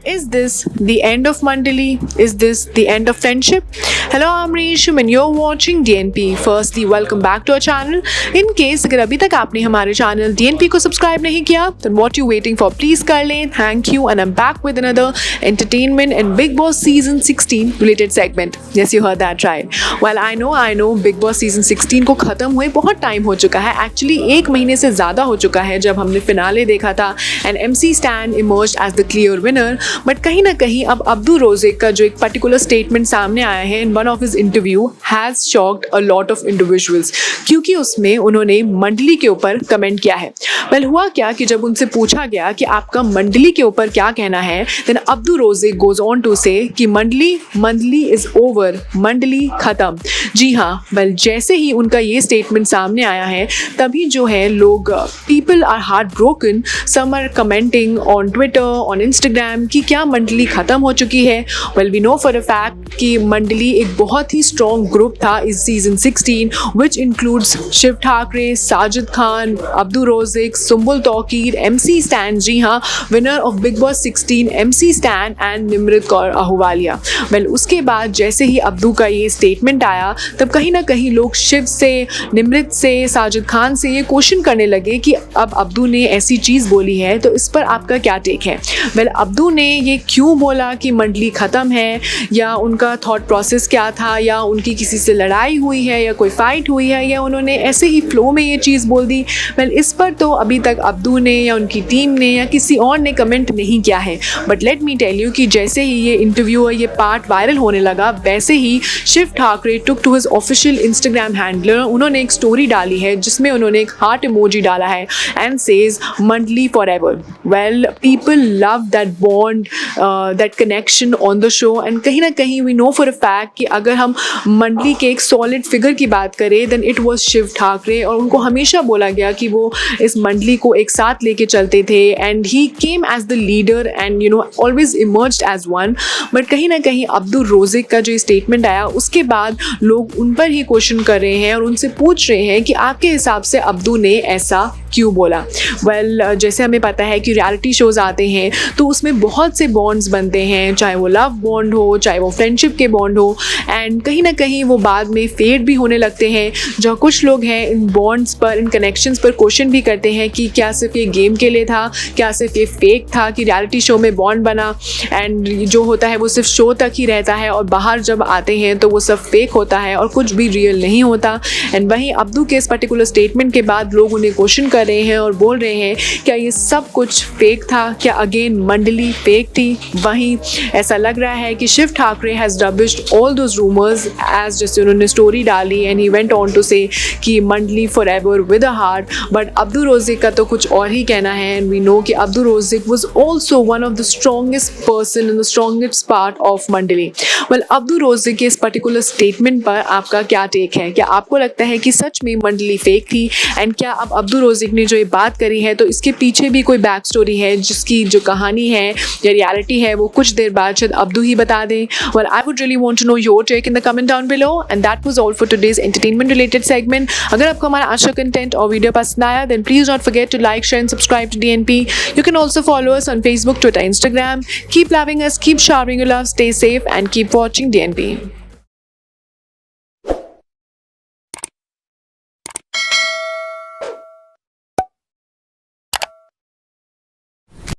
Is this the end of Mandali? Is this the end of friendship? Hello, I'm Resham and you're watching DNP. Firstly, welcome back to our channel. In case अगर अभी तक आपने हमारे channel DNP को subscribe नहीं किया, then what you waiting for? Please कर लें. Thank you, and I'm back with another entertainment and Big Boss season 16 related segment. Yes, you heard that right. Well, I know Big Boss season 16 को खत्म हुए बहुत time हो चुका है. Actually, 1 महीने से ज़्यादा हो चुका है जब हमने फिनाले देखा था and MC Stan emerged as the clear winner. But कहीं ना कहीं अब अब्दू रोज़िक का जो एक पर्टिकुलर स्टेटमेंट सामने आया है in one of his interview has shocked a lot of individuals, क्योंकि उसमें उन्होंने मंडली के ऊपर कमेंट किया है. वेल हुआ क्या कि जब उनसे पूछा गया कि आपका मंडली के ऊपर क्या कहना है, then Abdu Rozik goes on to say कि मंडली इज़ ओवर, मंडली ख़त्म. जी हाँ, वेल जैसे ही उनका ये स्टेटमेंट सामने आया है तभी जो है लोग people are heart broken. Some are commenting on Twitter, on Instagram कि क्या मंडली ख़त्म हो चुकी है. Well we know for a fact कि मंडली एक बहुत ही स्ट्रॉन्ग ग्रुप था इस season 16 which includes Shiv Thackeray, Sajid Khan, Abdu Rozik, Sumbul Touqeer, MC Stan. जी हाँ, winner of Bigg Boss 16 MC Stan and Nimrit Kaur Ahluwalia. Well उसके बाद जैसे ही अब्दू का ये स्टेटमेंट आया तब कहीं ना कहीं लोग शिव से, निमृत से, साजिद खान से ये क्वेश्चन करने लगे कि अब अब्दू ने ऐसी चीज़ बोली है तो इस पर आपका क्या टेक है. वेल अब्दू ने ये क्यों बोला कि मंडली ख़त्म है, या उनका थॉट प्रोसेस क्या था, या उनकी किसी से लड़ाई हुई है, या कोई फाइट हुई है, या उन्होंने ऐसे ही फ्लो में ये चीज़ बोल दी. वेल इस पर तो अभी तक अब्दू ने या उनकी टीम ने या किसी और ने कमेंट नहीं किया है. But let me tell you कि जैसे ही ये इंटरव्यू और ये पार्ट वायरल होने लगा वैसे ही Shiv Thackeray took to his official Instagram handler. उन्होंने एक स्टोरी डाली है जिसमें उन्होंने एक हार्ट इमोजी डाला है एंड सेज मंडली for ever. Well people love that bond, that connection on the show. And कहीं ना कहीं we know for a fact कि अगर हम मंडली के एक सॉलिड फिगर की बात करें then it was Shiv Thakare, और उनको हमेशा बोला गया कि वो इस मंडली को एक साथ लेके चलते थे and he came as the leader and always emerged as one. But कहीं ना कहीं अब्दू रोज़िक का जो स्टेटमेंट आया उसके बाद लोग उन पर ही क्वेश्चन कर रहे हैं और उनसे पूछ रहे हैं कि आपके हिसाब से अब्दू ने ऐसा क्यों बोला. वेल जैसे हमें पता है कि रियलिटी शोज़ आते हैं तो उसमें बहुत से बॉन्ड्स बनते हैं, चाहे वो लव बॉन्ड हो, चाहे वो फ्रेंडशिप के बॉन्ड हो, एंड कहीं ना कहीं वो बाद में फेड भी होने लगते हैं. जो कुछ लोग हैं इन बॉन्ड्स पर, इन कनेक्शंस पर क्वेश्चन भी करते हैं कि क्या सिर्फ ये गेम के लिए था, क्या सिर्फ ये फेक था कि रियलिटी शो में बॉन्ड बना एंड जो होता है वो सिर्फ शो तक ही रहता है और बाहर जब आते हैं तो वो सब फेक होता है और कुछ भी रियल नहीं होता. एंड वहीं अब्दू के इस पर्टिकुलर स्टेटमेंट के बाद लोग उन्हें क्वेश्चन कर रहे हैं और बोल रहे हैं क्या ये सब कुछ फेक था, क्या अगेन मंडली फेक थी. वहीं ऐसा लग रहा है कि Shiv Thackeray has rubbished all those rumours as जैसे उन्होंने स्टोरी डाली and he went on to say कि Mandali for ever with a heart. But Abdu Rozik का तो कुछ और ही कहना है. एंड वी नो कि Abdu Rozik was also one of the strongest person in the strongest part of Mandali. Well Abdu Rozik के इस पर्टिकुलर स्टेटमेंट पर आपका क्या टेक है? क्या आपको लगता है कि सच में मंडली फेक थी? एंड क्या अब अब्दू रोज़िक ने जो ये बात करी है तो इसके पीछे भी कोई बैक स्टोरी है जिसकी जो कहानी है या रियलिटी है वो कुछ देर बाद शायद अब्दू ही बता दें? Well I would really want to know your take in the comment down below. And that was all for today's entertainment related segment. अगर आपको हमारा आज का कंटेंट और वीडियो पसंद आया then please not forget to like, share and subscribe to DNP. You can also follow us on Facebook, Twitter, Instagram. Keep loving us, keep showering your love, stay safe and keep watching DNP.